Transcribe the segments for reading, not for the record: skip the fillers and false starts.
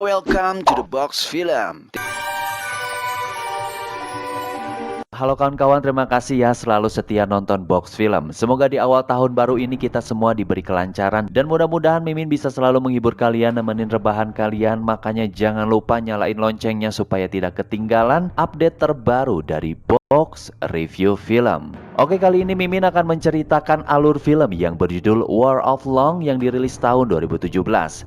Welcome to the Box Film. Halo kawan-kawan, terima kasih ya selalu setia nonton Box Film. Semoga di awal tahun baru ini kita semua diberi kelancaran dan mudah-mudahan Mimin bisa selalu menghibur kalian, nemenin rebahan kalian. Makanya jangan lupa nyalain loncengnya supaya tidak ketinggalan update terbaru dari Box Review Film. Oke, kali ini Mimin akan menceritakan alur film yang berjudul War of Long yang dirilis tahun 2017.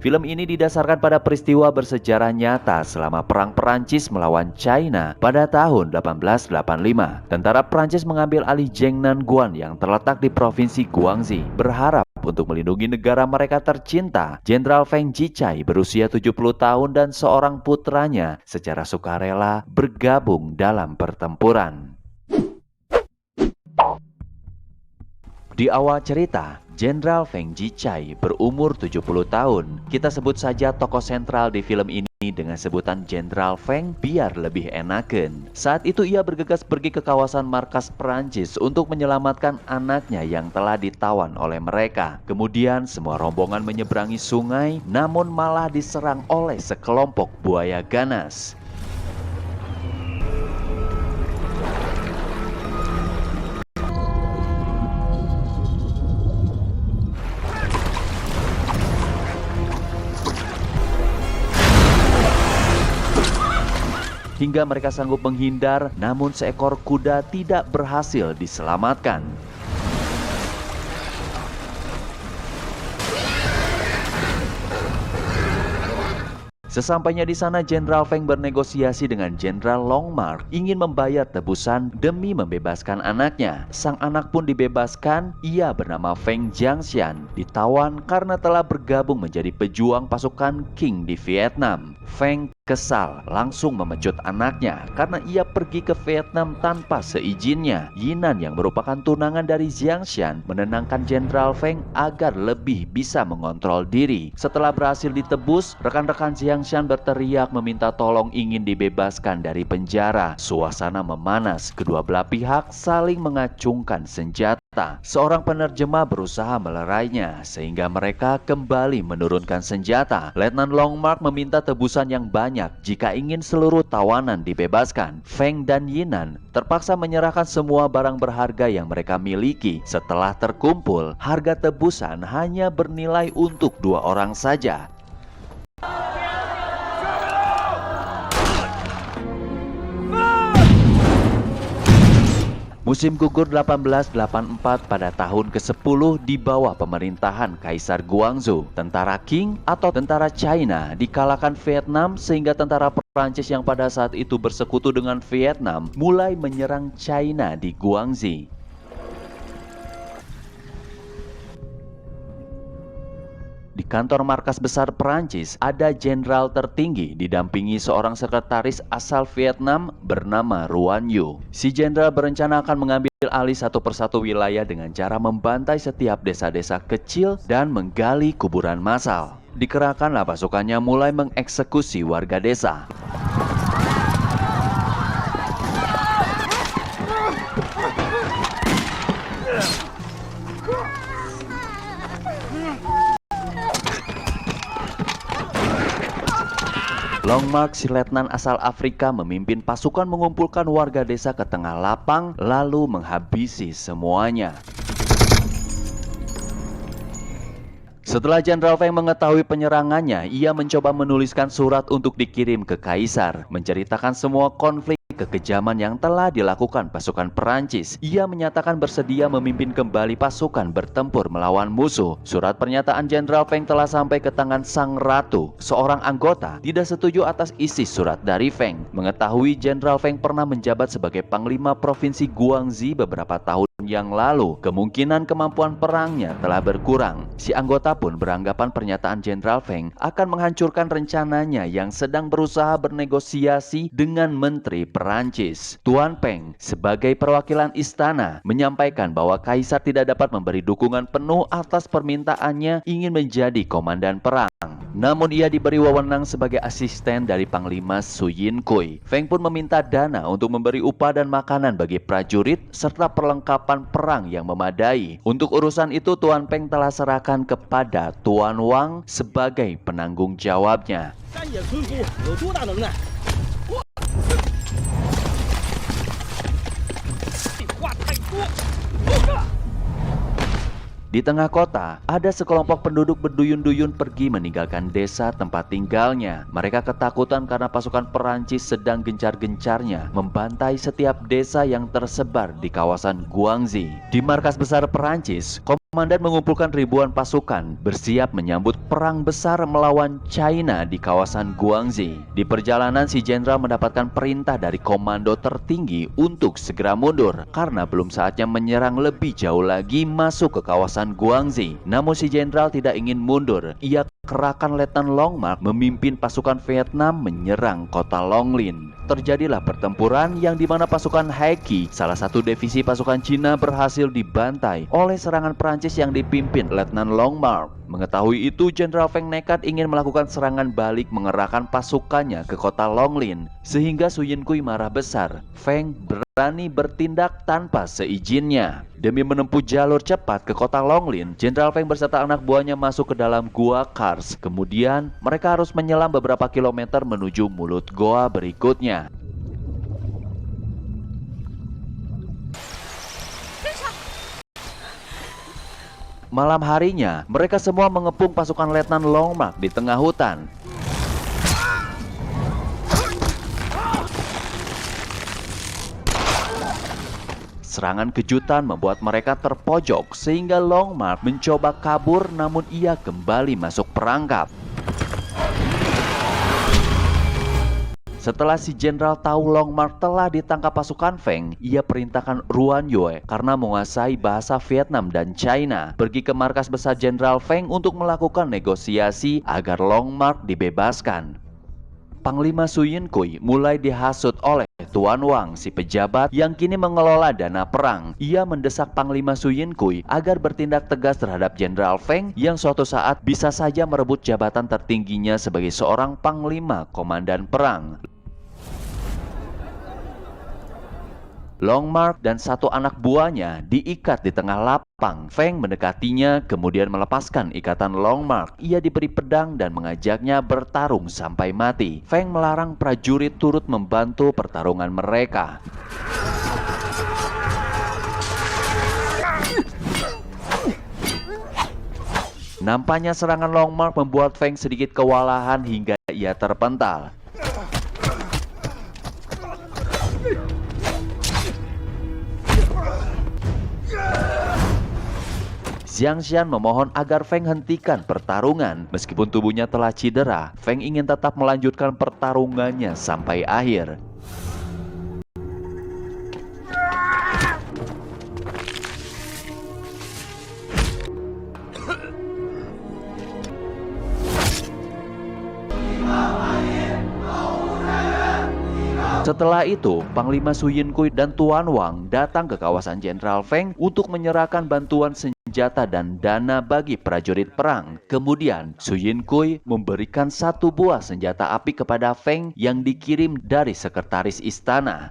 Film ini didasarkan pada peristiwa bersejarah nyata selama Perang Perancis melawan China pada tahun 1885. Tentara Prancis mengambil alih Jiangnan yang terletak di provinsi Guangxi, berharap untuk melindungi negara mereka tercinta. Jenderal Feng Jichai berusia 70 tahun dan seorang putranya secara sukarela bergabung dalam pertempuran. Di awal cerita, Jenderal Feng Jichai berumur 70 tahun. Kita sebut saja tokoh sentral di film ini dengan sebutan Jenderal Feng biar lebih enaken. Saat itu ia bergegas pergi ke kawasan markas Perancis untuk menyelamatkan anaknya yang telah ditawan oleh mereka. Kemudian semua rombongan menyeberangi sungai, namun malah diserang oleh sekelompok buaya ganas. Hingga mereka sanggup menghindar, namun seekor kuda tidak berhasil diselamatkan. Sesampainya di sana, Jenderal Feng bernegosiasi dengan Jenderal Longmark, ingin membayar tebusan demi membebaskan anaknya. Sang anak pun dibebaskan. Ia bernama Feng Jiangxian, ditawan karena telah bergabung menjadi pejuang pasukan Qing di Vietnam. Feng kesal, langsung memecut anaknya karena ia pergi ke Vietnam tanpa seizinnya. Yinan yang merupakan tunangan dari Jiangxian menenangkan Jenderal Feng agar lebih bisa mengontrol diri. Setelah berhasil ditebus, rekan-rekan Jiangxian berteriak meminta tolong, ingin dibebaskan dari penjara. Suasana memanas, kedua belah pihak saling mengacungkan senjata. Seorang penerjemah berusaha melerainya sehingga mereka kembali menurunkan senjata. Letnan Longmark meminta tebusan yang banyak jika ingin seluruh tawanan dibebaskan. Feng dan Yinan terpaksa menyerahkan semua barang berharga yang mereka miliki. Setelah terkumpul, harga tebusan hanya bernilai untuk 2 orang saja. Musim gugur 1884 pada tahun ke-10 di bawah pemerintahan Kaisar Guangzhou. Tentara Qing atau tentara China dikalahkan Vietnam sehingga tentara Prancis yang pada saat itu bersekutu dengan Vietnam mulai menyerang China di Guangxi. Di kantor markas besar Perancis ada jenderal tertinggi didampingi seorang sekretaris asal Vietnam bernama Ruan Yu. Si jenderal berencana akan mengambil alih satu persatu wilayah dengan cara membantai setiap desa-desa kecil dan menggali kuburan massal. Dikerahkanlah pasukannya mulai mengeksekusi warga desa. Longmark, si letnan asal Afrika, memimpin pasukan mengumpulkan warga desa ke tengah lapang lalu menghabisi semuanya. Setelah Jenderal Feng mengetahui penyerangannya, ia mencoba menuliskan surat untuk dikirim ke Kaisar, menceritakan semua konflik kekejaman yang telah dilakukan pasukan Perancis. Ia menyatakan bersedia memimpin kembali pasukan bertempur melawan musuh. Surat pernyataan Jenderal Feng telah sampai ke tangan Sang Ratu. Seorang anggota tidak setuju atas isi surat dari Feng. Mengetahui Jenderal Feng pernah menjabat sebagai Panglima Provinsi Guangxi beberapa tahun yang lalu, kemungkinan kemampuan perangnya telah berkurang. Si anggota pun beranggapan pernyataan Jenderal Feng akan menghancurkan rencananya yang sedang berusaha bernegosiasi dengan Menteri Perancis. Tuan Peng sebagai perwakilan istana menyampaikan bahwa kaisar tidak dapat memberi dukungan penuh atas permintaannya ingin menjadi komandan perang. Namun ia diberi wewenang sebagai asisten dari Panglima Su Yinkui. Feng pun meminta dana untuk memberi upah dan makanan bagi prajurit serta perlengkapan perang yang memadai. Untuk urusan itu Tuan Peng telah serahkan kepada Tuan Wang sebagai penanggung jawabnya. Di tengah kota, ada sekelompok penduduk berduyun-duyun pergi meninggalkan desa tempat tinggalnya. Mereka ketakutan karena pasukan Perancis sedang gencar-gencarnya membantai setiap desa yang tersebar di kawasan Guangxi. Di markas besar Perancis, komandan mengumpulkan ribuan pasukan bersiap menyambut perang besar melawan China di kawasan Guangxi. Di perjalanan, si jenderal mendapatkan perintah dari komando tertinggi untuk segera mundur karena belum saatnya menyerang lebih jauh lagi masuk ke kawasan Guangxi. Namun si jenderal tidak ingin mundur. Ia kerahkan Letnan Longmark memimpin pasukan Vietnam menyerang kota Longlin. Terjadilah pertempuran yang dimana pasukan Haiqi, salah satu divisi pasukan Cina, berhasil dibantai oleh serangan Prancis yang dipimpin Letnan Longmark. Mengetahui itu, Jenderal Feng nekat ingin melakukan serangan balik mengerahkan pasukannya ke kota Longlin, sehingga Su Yinkui marah besar. Feng berani bertindak tanpa seizinnya. Demi menempuh jalur cepat ke kota Longlin, Jenderal Feng berserta anak buahnya masuk ke dalam gua Kars. Kemudian, mereka harus menyelam beberapa kilometer menuju mulut goa berikutnya. Malam harinya, mereka semua mengepung pasukan Letnan Longmark di tengah hutan. Serangan kejutan membuat mereka terpojok sehingga Longmark mencoba kabur, namun ia kembali masuk perangkap. Setelah si jenderal tahu Longmark telah ditangkap pasukan Feng, ia perintahkan Ruan Yue karena menguasai bahasa Vietnam dan China pergi ke markas besar Jenderal Feng untuk melakukan negosiasi agar Longmark dibebaskan. Panglima Su Yinkui mulai dihasut oleh Tuan Wang, si pejabat yang kini mengelola dana perang. Ia mendesak Panglima Su Yinkui agar bertindak tegas terhadap Jenderal Feng yang suatu saat bisa saja merebut jabatan tertingginya sebagai seorang panglima komandan perang. Longmark dan satu anak buahnya diikat di tengah lapang. Feng mendekatinya, kemudian melepaskan ikatan Longmark. Ia diberi pedang dan mengajaknya bertarung sampai mati. Feng melarang prajurit turut membantu pertarungan mereka. Nampaknya serangan Longmark membuat Feng sedikit kewalahan hingga ia terpental. Jiang Xian memohon agar Feng hentikan pertarungan. Meskipun tubuhnya telah cedera, Feng ingin tetap melanjutkan pertarungannya sampai akhir. Setelah itu, Panglima Su Yinkui dan Tuan Wang datang ke kawasan Jenderal Feng untuk menyerahkan bantuan senjata dan dana bagi prajurit perang. Kemudian, Su Yinkui memberikan satu buah senjata api kepada Feng yang dikirim dari sekretaris istana.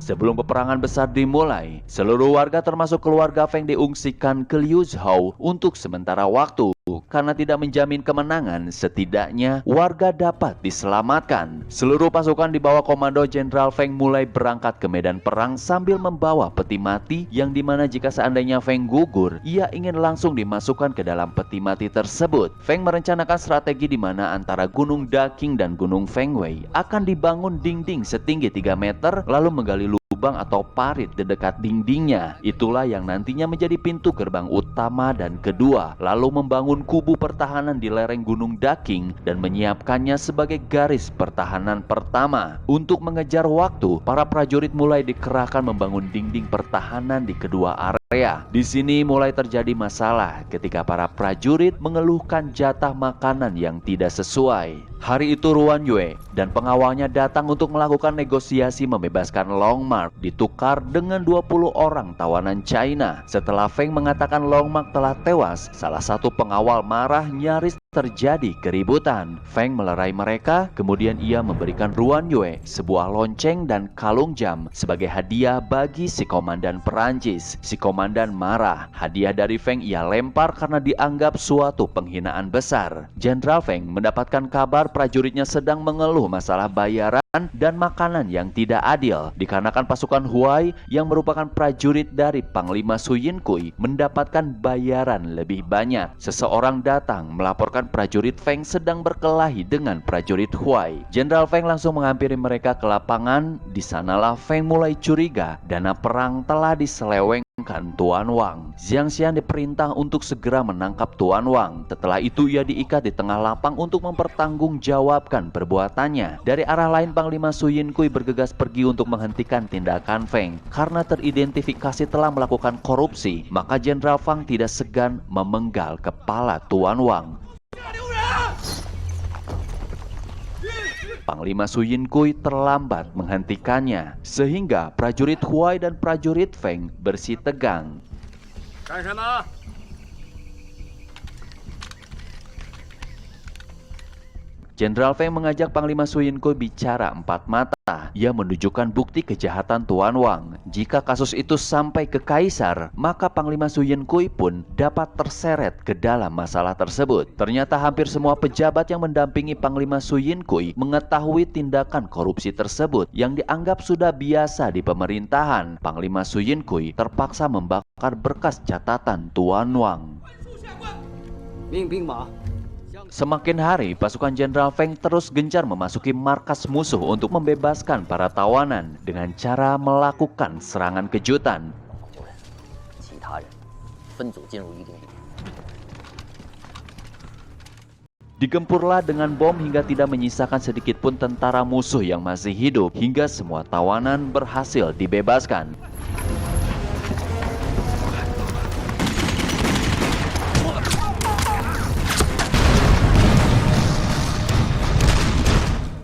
Sebelum peperangan besar dimulai, seluruh warga termasuk keluarga Feng diungsikan ke Liuzhou untuk sementara waktu. Karena tidak menjamin kemenangan, setidaknya warga dapat diselamatkan. Seluruh pasukan di bawah komando Jenderal Feng mulai berangkat ke medan perang sambil membawa peti mati yang dimana jika seandainya Feng gugur, ia ingin langsung dimasukkan ke dalam peti mati tersebut. Feng merencanakan strategi di mana antara Gunung Daking dan Gunung Fengwei akan dibangun dinding setinggi 3 meter lalu menggali lubang atau parit di dekat dindingnya. Itulah yang nantinya menjadi pintu gerbang utama dan kedua. Lalu membangun kubu pertahanan di lereng Gunung Daking dan menyiapkannya sebagai garis pertahanan pertama. Untuk mengejar waktu, para prajurit mulai dikerahkan membangun dinding pertahanan di kedua area. area. Di sini mulai terjadi masalah ketika para prajurit mengeluhkan jatah makanan yang tidak sesuai. Hari itu Ruan Yue dan pengawalnya datang untuk melakukan negosiasi membebaskan Long Mark ditukar dengan 20 orang tawanan China. Setelah Feng mengatakan Long Mark telah tewas, salah satu pengawal marah nyaris terjadi keributan. Feng melerai mereka, kemudian ia memberikan Ruan Yue sebuah lonceng dan kalung jam sebagai hadiah bagi si komandan Perancis. Si komandan marah. Hadiah dari Feng ia lempar karena dianggap suatu penghinaan besar. Jenderal Feng mendapatkan kabar prajuritnya sedang mengeluh masalah bayaran dan makanan yang tidak adil dikarenakan pasukan Huai yang merupakan prajurit dari Panglima Su Yinkui mendapatkan bayaran lebih banyak. Seseorang datang melaporkan prajurit Feng sedang berkelahi dengan prajurit Huai. Jenderal Feng langsung menghampiri mereka ke lapangan. Di sanalah Feng mulai curiga dana perang telah diselewengkan Tuan Wang. Xiangxian diperintah untuk segera menangkap Tuan Wang. Setelah itu ia diikat di tengah lapang untuk mempertanggungjawabkan perbuatannya. Dari arah lain Panglima Su Yinkui bergegas pergi untuk menghentikan tindakan Feng. Karena teridentifikasi telah melakukan korupsi, maka Jenderal Fang tidak segan memenggal kepala Tuan Wang. Panglima Su Yinkui terlambat menghentikannya, sehingga prajurit Huai dan prajurit Feng bersitegang. Jenderal Feng mengajak Panglima Su Yinkui bicara empat mata. Ia menunjukkan bukti kejahatan Tuan Wang. Jika kasus itu sampai ke Kaisar, maka Panglima Su Yinkui pun dapat terseret ke dalam masalah tersebut. Ternyata hampir semua pejabat yang mendampingi Panglima Su Yinkui mengetahui tindakan korupsi tersebut yang dianggap sudah biasa di pemerintahan. Panglima Su Yinkui terpaksa membakar berkas catatan Tuan Wang. Semakin hari, pasukan Jenderal Feng terus gencar memasuki markas musuh untuk membebaskan para tawanan dengan cara melakukan serangan kejutan. Digempurlah dengan bom hingga tidak menyisakan sedikit pun tentara musuh yang masih hidup, hingga semua tawanan berhasil dibebaskan.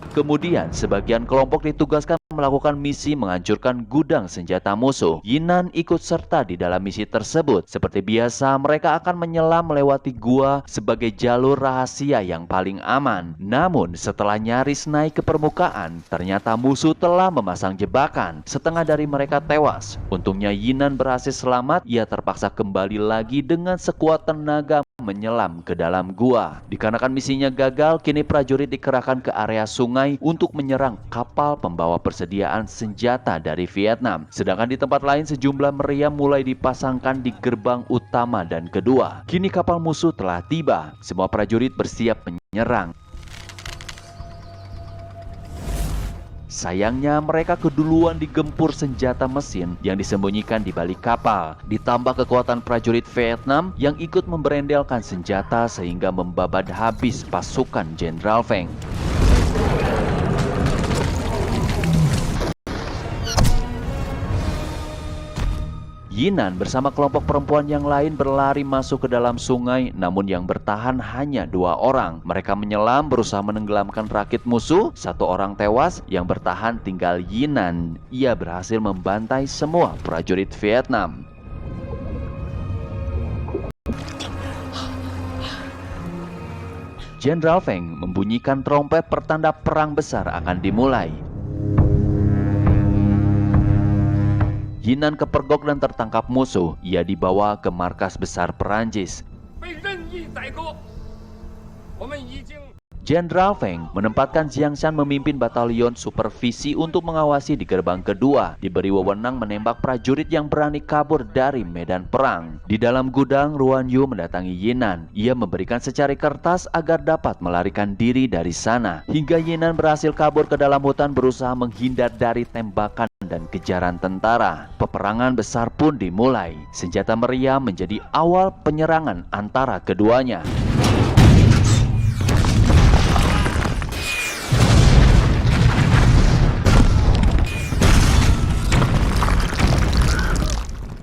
Kemudian, sebagian kelompok ditugaskan melakukan misi menghancurkan gudang senjata musuh. Yinan ikut serta di dalam misi tersebut. Seperti biasa, mereka akan menyelam melewati gua sebagai jalur rahasia yang paling aman. Namun, setelah nyaris naik ke permukaan, ternyata musuh telah memasang jebakan. Setengah dari mereka tewas. Untungnya Yinan berhasil selamat. Ia terpaksa kembali lagi dengan sekuat tenaga menyelam ke dalam gua. Dikarenakan misinya gagal, kini prajurit dikerahkan ke area sungai untuk menyerang kapal pembawa persediaan senjata dari Vietnam. Sedangkan di tempat lain sejumlah meriam mulai dipasangkan di gerbang utama dan kedua. Kini kapal musuh telah tiba. Semua prajurit bersiap menyerang. Sayangnya mereka keduluan digempur senjata mesin yang disembunyikan di balik kapal. Ditambah kekuatan prajurit Vietnam yang ikut memberendelkan senjata sehingga membabat habis pasukan Jenderal Feng. Yinan bersama kelompok perempuan yang lain berlari masuk ke dalam sungai, namun yang bertahan hanya 2 orang. Mereka menyelam berusaha menenggelamkan rakit musuh. 1 orang tewas, yang bertahan tinggal Yinan. Ia berhasil membantai semua prajurit Vietnam. Jenderal Feng membunyikan trompet pertanda perang besar akan dimulai. Yinan kepergok dan tertangkap musuh. Ia dibawa ke markas besar Perancis. Jenderal Feng menempatkan Xiangxian memimpin batalion supervisi untuk mengawasi di gerbang kedua. Diberi wewenang menembak prajurit yang berani kabur dari medan perang. Di dalam gudang, Ruan Yu mendatangi Yinan. Ia memberikan secari kertas agar dapat melarikan diri dari sana. Hingga Yinan berhasil kabur ke dalam hutan berusaha menghindar dari tembakan dan kejaran tentara. Peperangan besar pun dimulai. Senjata meriam menjadi awal penyerangan antara keduanya.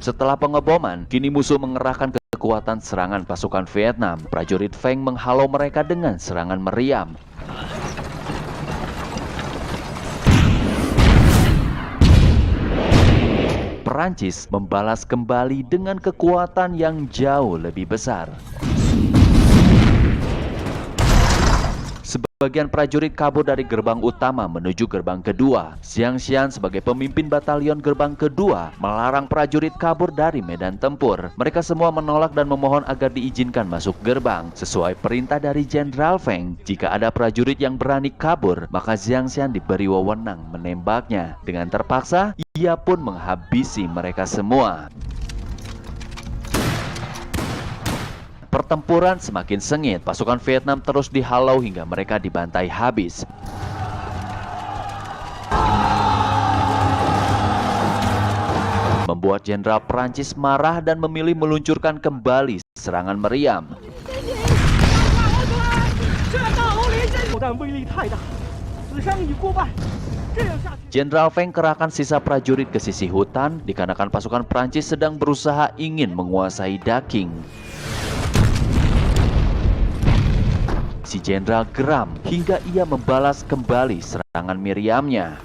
Setelah pengeboman, kini musuh mengerahkan kekuatan serangan pasukan Vietnam. Prajurit Feng menghalau mereka dengan serangan meriam. Perancis membalas kembali dengan kekuatan yang jauh lebih besar. Sebagian prajurit kabur dari gerbang utama menuju gerbang kedua. Jiang Xian sebagai pemimpin batalion gerbang kedua melarang prajurit kabur dari medan tempur. Mereka semua menolak dan memohon agar diizinkan masuk gerbang. Sesuai perintah dari Jenderal Feng, jika ada prajurit yang berani kabur, maka Jiang Xian diberi wewenang menembaknya. Dengan terpaksa, ia pun menghabisi mereka semua. Pertempuran semakin sengit, pasukan Vietnam terus dihalau hingga mereka dibantai habis. Membuat Jenderal Prancis marah dan memilih meluncurkan kembali serangan meriam. Jenderal Feng kerahkan sisa prajurit ke sisi hutan dikarenakan pasukan Prancis sedang berusaha ingin menguasai Daking. Si jenderal geram hingga ia membalas kembali serangan meriamnya.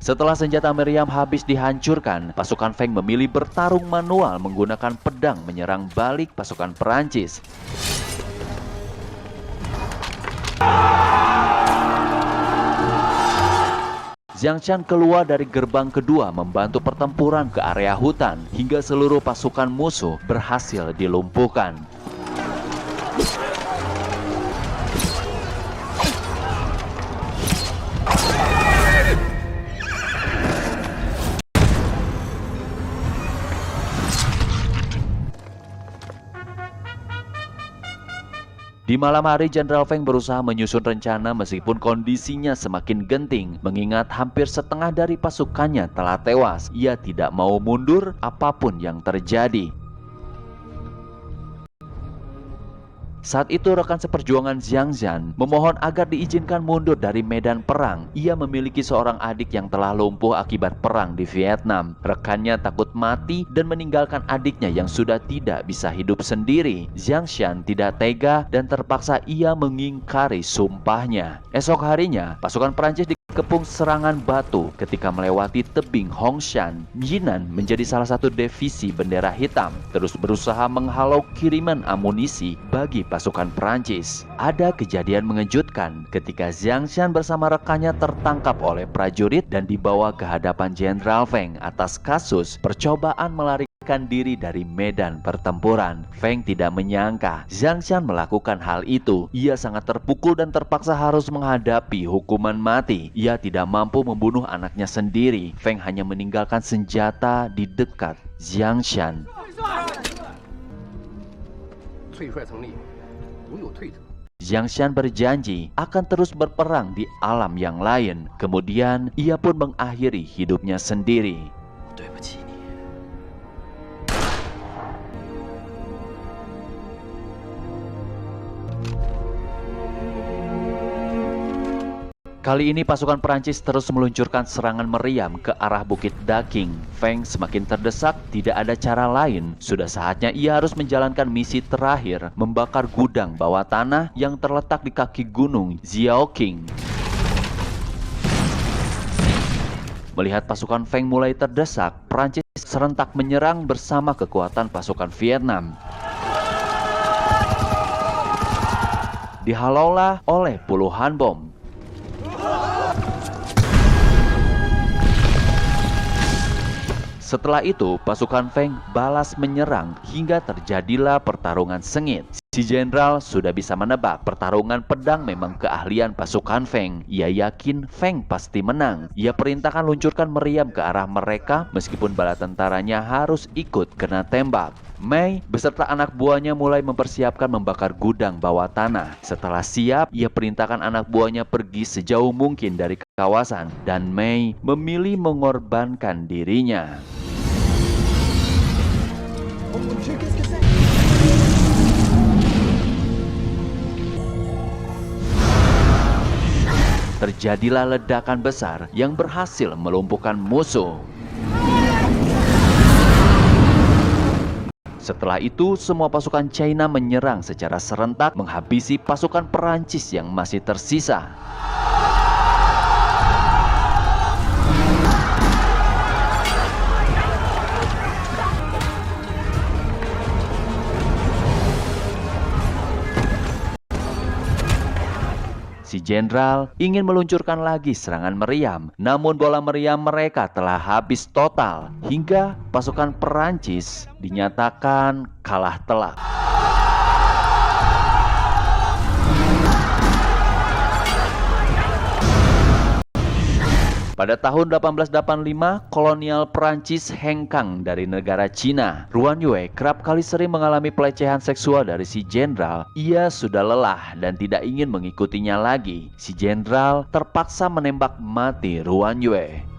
Setelah senjata meriam habis dihancurkan, pasukan Feng memilih bertarung manual menggunakan pedang menyerang balik pasukan Perancis. Jiang Xian keluar dari gerbang kedua membantu pertempuran ke area hutan hingga seluruh pasukan musuh berhasil dilumpuhkan. Di malam hari, Jenderal Feng berusaha menyusun rencana meskipun kondisinya semakin genting. Mengingat hampir setengah dari pasukannya telah tewas, ia tidak mau mundur apapun yang terjadi. Saat itu rekan seperjuangan Jiang Xian memohon agar diizinkan mundur dari medan perang. Ia memiliki seorang adik yang telah lumpuh akibat perang di Vietnam. Rekannya takut mati dan meninggalkan adiknya yang sudah tidak bisa hidup sendiri. Jiang Xian tidak tega dan terpaksa ia mengingkari sumpahnya. Esok harinya, pasukan Prancis dikepung serangan batu ketika melewati tebing Hongshan. Yinan menjadi salah satu divisi bendera hitam, terus berusaha menghalau kiriman amunisi bagi pasukan Prancis. Ada kejadian mengejutkan ketika Jiang Xian bersama rekannya tertangkap oleh prajurit dan dibawa ke hadapan Jenderal Feng atas kasus percobaan melarikan diri dari medan pertempuran. Feng tidak menyangka Jiang Xian melakukan hal itu. Ia sangat terpukul dan terpaksa harus menghadapi hukuman mati. Ia tidak mampu membunuh anaknya sendiri. Feng hanya meninggalkan senjata di dekat Jiang Xian. Jiang Xian berjanji akan terus berperang di alam yang lain. Kemudian ia pun mengakhiri hidupnya sendiri. Kali ini pasukan Perancis terus meluncurkan serangan meriam ke arah Bukit Daking. Feng semakin terdesak, tidak ada cara lain. Sudah saatnya ia harus menjalankan misi terakhir, membakar gudang bawah tanah yang terletak di kaki gunung Xiaoqing. Melihat pasukan Feng mulai terdesak, Perancis serentak menyerang bersama kekuatan pasukan Vietnam. Dihalaulah oleh puluhan bom. Setelah itu, pasukan Feng balas menyerang hingga terjadilah pertarungan sengit. Si jenderal sudah bisa menebak pertarungan pedang memang keahlian pasukan Feng. Ia yakin Feng pasti menang. Ia perintahkan luncurkan meriam ke arah mereka meskipun bala tentaranya harus ikut kena tembak. Mei beserta anak buahnya mulai mempersiapkan membakar gudang bawah tanah. Setelah siap, ia perintahkan anak buahnya pergi sejauh mungkin dari kawasan dan Mei memilih mengorbankan dirinya. terjadilah ledakan besar yang berhasil melumpuhkan musuh. Setelah itu, semua pasukan China menyerang secara serentak menghabisi pasukan Perancis yang masih tersisa. Si jenderal ingin meluncurkan lagi serangan meriam, namun bola meriam mereka telah habis total hingga pasukan Perancis dinyatakan kalah telak. Pada tahun 1885, kolonial Prancis hengkang dari negara Cina. Ruan Yue kerap kali sering mengalami pelecehan seksual dari si jenderal. Ia sudah lelah dan tidak ingin mengikutinya lagi. Si jenderal terpaksa menembak mati Ruan Yue.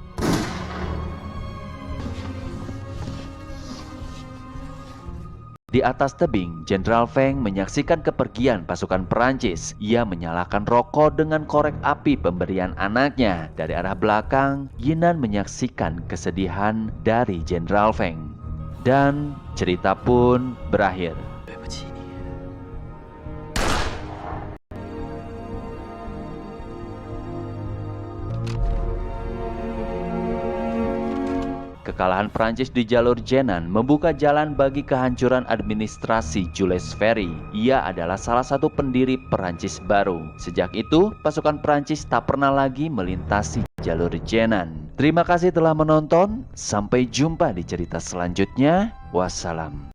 Di atas tebing, Jenderal Feng menyaksikan kepergian pasukan Perancis. Ia menyalakan rokok dengan korek api pemberian anaknya. Dari arah belakang, Yinan menyaksikan kesedihan dari Jenderal Feng. Dan cerita pun berakhir. Kekalahan Prancis di jalur Jenan membuka jalan bagi kehancuran administrasi Jules Ferry. Ia adalah salah satu pendiri Prancis baru. Sejak itu, pasukan Prancis tak pernah lagi melintasi jalur Jenan. Terima kasih telah menonton. Sampai jumpa di cerita selanjutnya. Wassalam.